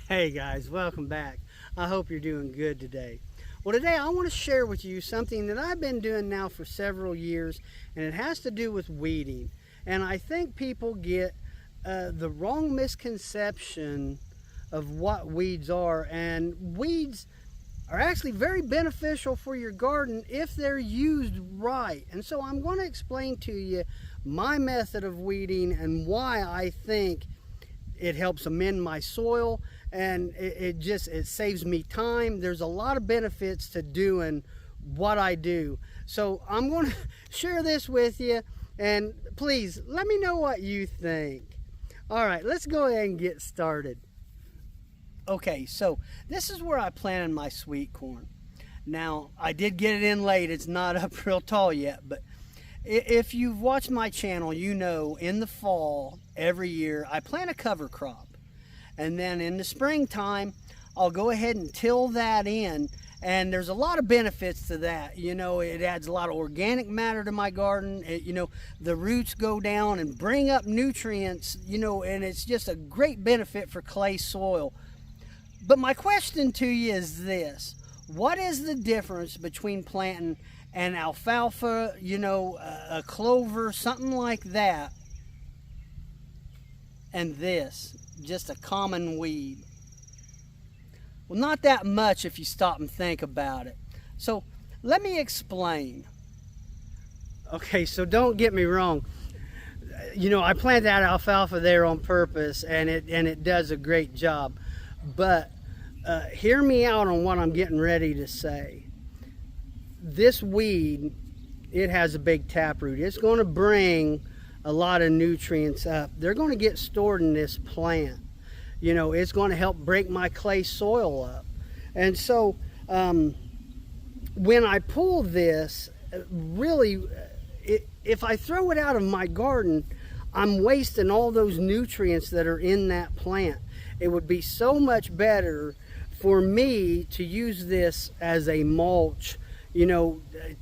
Hey guys, welcome back. I hope you're doing good today. Well, today I want to share with you something that I've been doing now for several years, and it has to do with weeding. And I think people get the wrong misconception of what weeds are, and weeds are actually very beneficial for your garden if they're used right. And so I'm going to explain to you my method of weeding and why I think it helps amend my soil, and it saves me time. There's a lot of benefits to doing what I do. So I'm going to share this with you, and please let me know what you think. All right, let's go ahead and get started. Okay, so this is where I planted my sweet corn. Now, I did get it in late. It's not up real tall yet, but if you've watched my channel, you know in the fall, every year, I plant a cover crop. And then in the springtime, I'll go ahead and till that in. And there's a lot of benefits to that. You know, it adds a lot of organic matter to my garden. The roots go down and bring up nutrients, and it's just a great benefit for clay soil. But my question to you is this: what is the difference between planting an alfalfa, a clover, something like that, and this, just a common weed? Well, not that much if you stop and think about it. So let me explain. Okay, so don't get me wrong. I planted that alfalfa there on purpose, and it does a great job. But hear me out on what I'm getting ready to say. This weed, it has a big taproot. It's going to bring a lot of nutrients up. They're going to get stored in this plant. It's going to help break my clay soil up. And so when I pull this, really, if I throw it out of my garden, I'm wasting all those nutrients that are in that plant. It would be so much better for me to use this as a mulch,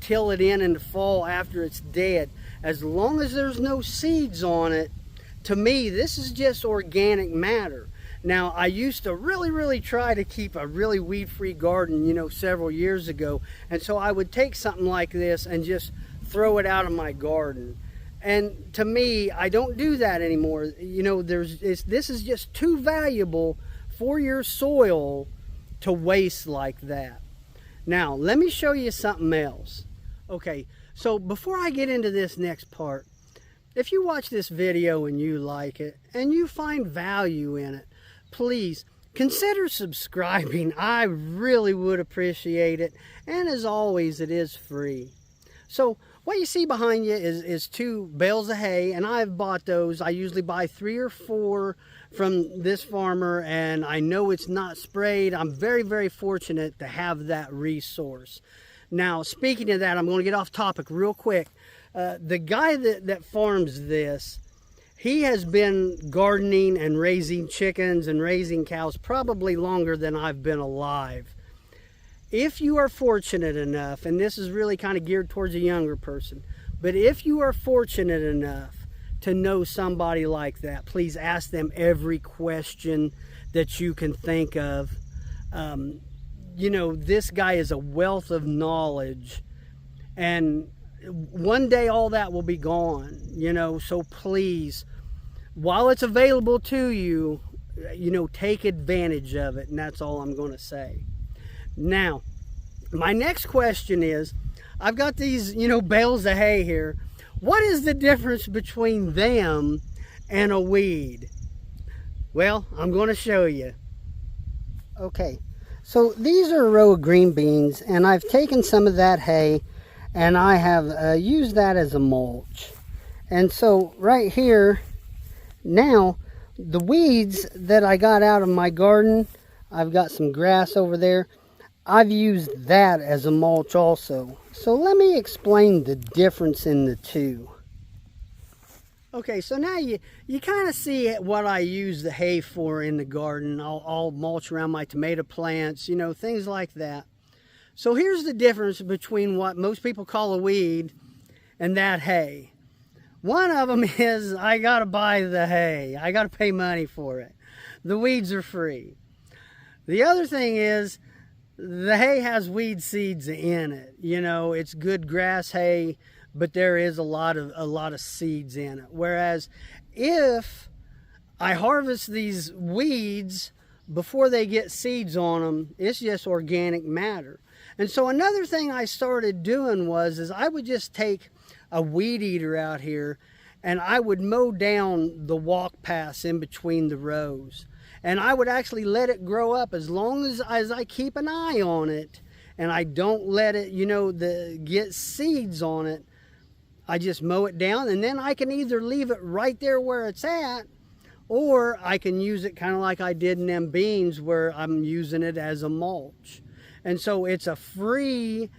till it in the fall after it's dead. As long as there's no seeds on it, to me, this is just organic matter. Now, I used to really try to keep a really weed-free garden, several years ago. And so I would take something like this and just throw it out of my garden. And to me, I don't do that anymore. This is just too valuable for your soil to waste like that. Now, let me show you something else. Okay, so before I get into this next part, if you watch this video and you like it and you find value in it, please consider subscribing. I really would appreciate it. And as always, it is free. So what you see behind you is 2 bales of hay, and I've bought those. I usually buy 3 or 4 from this farmer, and I know it's not sprayed. I'm very fortunate to have that resource. Now, speaking of that, I'm going to get off topic real quick. The guy that farms this, he has been gardening and raising chickens and raising cows probably longer than I've been alive. If you are fortunate enough, and this is really kind of geared towards a younger person, but if you are fortunate enough to know somebody like that, please ask them every question that you can think of. This guy is a wealth of knowledge, and one day all that will be gone, so please, while it's available to you, take advantage of it, and that's all I'm going to say. Now, my next question is, I've got these, bales of hay here. What is the difference between them and a weed? Well, I'm going to show you. Okay, so these are a row of green beans, and I've taken some of that hay and I have used that as a mulch. And so right here, now, the weeds that I got out of my garden, I've got some grass over there. I've used that as a mulch also. So let me explain the difference in the two. Okay, so now you kind of see what I use the hay for in the garden. I'll mulch around my tomato plants, things like that. So here's the difference between what most people call a weed and that hay. One of them is I gotta buy the hay. I gotta pay money for it. The weeds are free. The other thing is the hay has weed seeds in it. You know, it's good grass hay, but there is a lot of seeds in it. Whereas if I harvest these weeds before they get seeds on them, it's just organic matter. And so another thing I started doing is I would just take a weed eater out here and I would mow down the walk paths in between the rows. And I would actually let it grow up as long as I keep an eye on it and I don't let it, you know, get seeds on it. I just mow it down, and then I can either leave it right there where it's at, or I can use it kind of like I did in them beans where I'm using it as a mulch. And so it's a free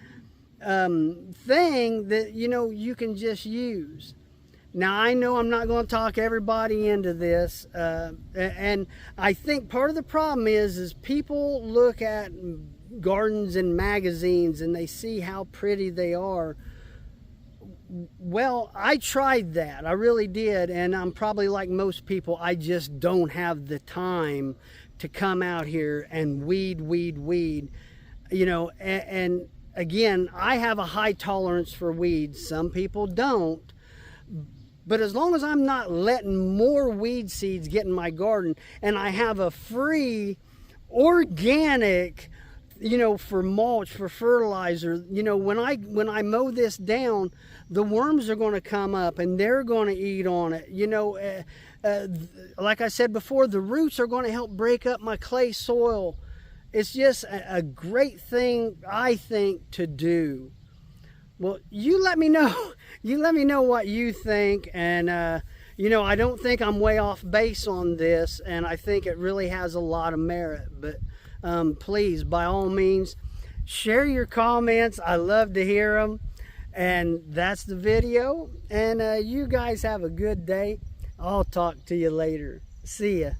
thing that, you know, you can just use. Now, I know I'm not going to talk everybody into this, and I think part of the problem is people look at gardens in magazines and they see how pretty they are. Well, I tried that. I really did, and I'm probably like most people. I just don't have the time to come out here and weed. You know, and again, I have a high tolerance for weeds. Some people don't. But as long as I'm not letting more weed seeds get in my garden, and I have a free, organic, you know, for mulch, for fertilizer, you know, when I mow this down, the worms are going to come up and they're going to eat on it. You know, like I said before, the roots are going to help break up my clay soil. It's just a great thing, I think, to do. Well, you let me know. You let me know what you think. And, you know, I don't think I'm way off base on this, and I think it really has a lot of merit. But please, by all means, share your comments. I love to hear them. And that's the video. And you guys have a good day. I'll talk to you later. See ya.